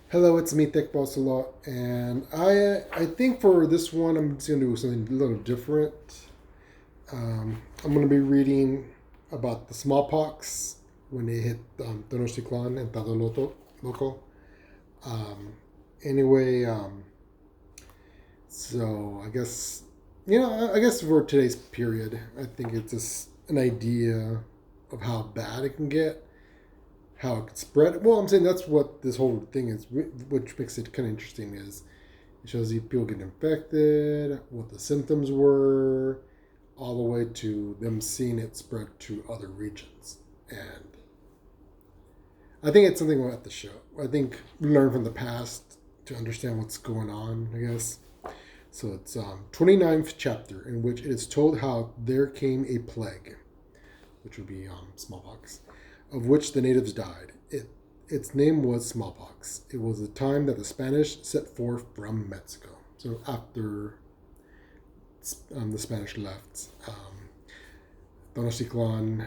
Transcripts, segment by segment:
Hello, it's me, Tech Boss a lot, and I think for this one I'm just gonna do something a little different. I'm gonna be reading about the smallpox when it hit Tenochtitlan and Tlatelolco. Um, anyway, so I guess for today's period, I think it's just an idea of how bad it can get, how it could spread. Well, I'm saying that's what this whole thing is, which makes it kind of interesting. Is it shows you people get infected, what the symptoms were, all the way to them seeing it spread to other regions. And I think it's something we'll have to show. I think we learn from the past to understand what's going on, I guess. So it's 29th chapter in which it is told how there came a plague, which would be smallpox, of which the natives died. Its name was smallpox. It was the time that the Spanish set forth from Mexico. So after the Spanish left Tenochtitlan,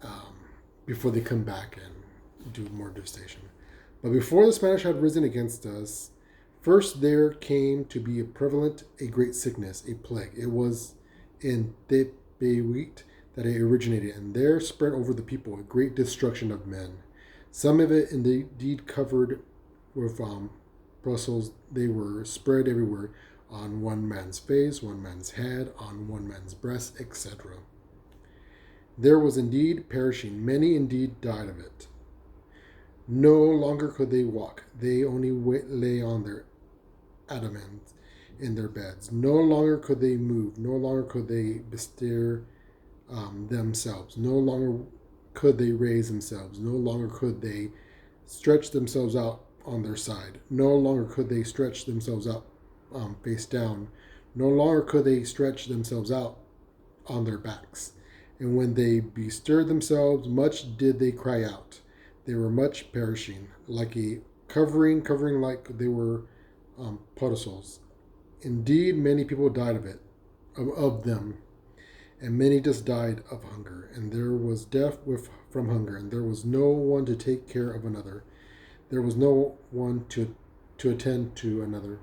um, before they come back and do more devastation. But before the Spanish had risen against us, first there came to be a great sickness, a plague. It was in Tepehuit that it originated, and there spread over the people a great destruction of men. Some of it indeed covered with Brussels. They were spread everywhere on one man's face, one man's head, on one man's breast, etc. There was indeed perishing. Many indeed died of it. No longer could they walk. They only lay on their adamant in their beds. No longer could they move. No longer could they bestir themselves. No longer could they raise themselves. No longer could they stretch themselves out on their side. No longer could they stretch themselves out face down. No longer could they stretch themselves out on their backs. And when they bestirred themselves, much did they cry out. They were much perishing, like a covering like they were potosols. Indeed, many people died of it, of them, and many just died of hunger. And there was death from hunger, and there was no one to take care of another. There was no one to attend to another.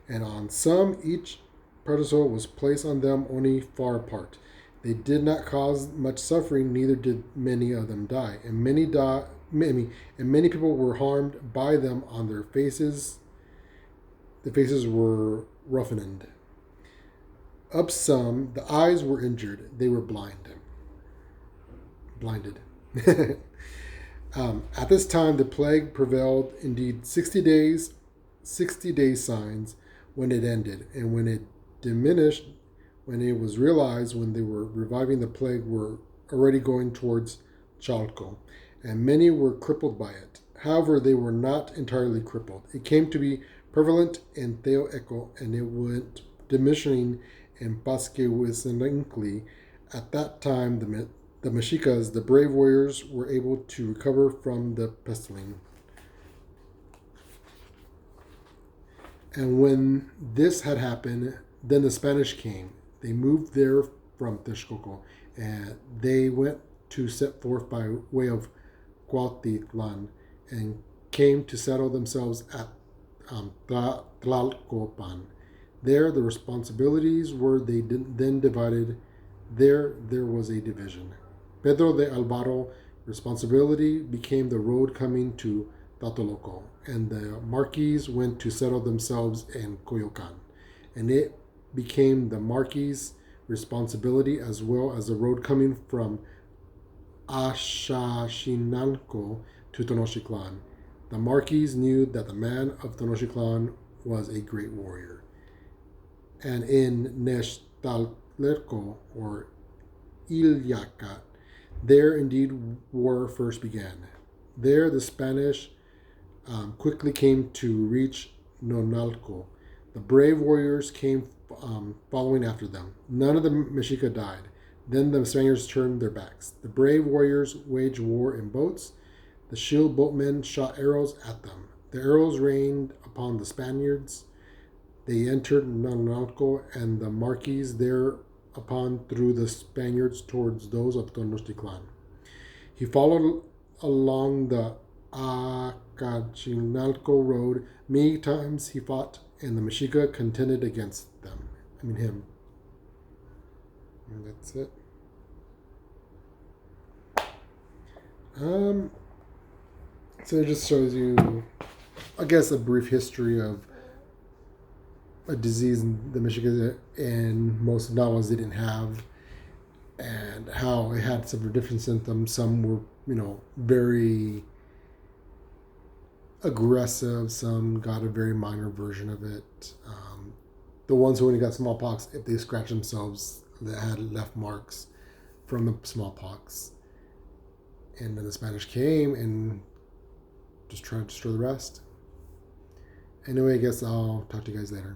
And on some each protosol was placed on them only far apart. They did not cause much suffering, neither did many of them die. And many people were harmed by them on their faces. The faces were roughened. Of some, the eyes were injured. They were blinded. At this time, the plague prevailed indeed 60 days signs when it ended, and when it diminished, when it was realized when they were reviving the plague, were already going towards Chalco, and many were crippled by it. However, they were not entirely crippled. It came to be prevalent in Teotihuacan, and it went diminishing in Pasquehuiznincli. At that time, the Mexicas, the brave warriors, were able to recover from the pestilence. And when this had happened, then the Spanish came. They moved there from Texcoco, and they went to set forth by way of Cuautitlan, and came to settle themselves at Tlalcopan. There, the responsibilities were then divided. There was a division. Pedro de Alvaro responsibility became the road coming to Tlatelolco, and the Marquis went to settle themselves in Coyoacan, and it became the Marquis' responsibility as well as the road coming from Axaxinalco to Tenochtitlan. The Marquis knew that the man of Tenochtitlan was a great warrior. And in Nextalterco, or Ilyacat, there indeed war first began. There the Spanish quickly came to reach Nonalco. The brave warriors came following after them. None of the Mexica died. Then the Spaniards turned their backs. The brave warriors waged war in boats. The shield boatmen shot arrows at them. The arrows rained upon the Spaniards. They entered Nonalco, and the Marquis thereupon threw the Spaniards towards those of Tenochtitlan. He followed along the Tenochtitlan rode. Many times he fought, and the Mexica contended against them. Him. And that's it. So it just shows you, I guess, a brief history of a disease in the Michigan and most novels didn't have, and how it had several different symptoms. Some were, very aggressive. Some got a very minor version of it. The ones who only got smallpox, if they scratched themselves, that had left marks from the smallpox. And then the Spanish came and just tried to destroy the rest. Anyway, I guess I'll talk to you guys later.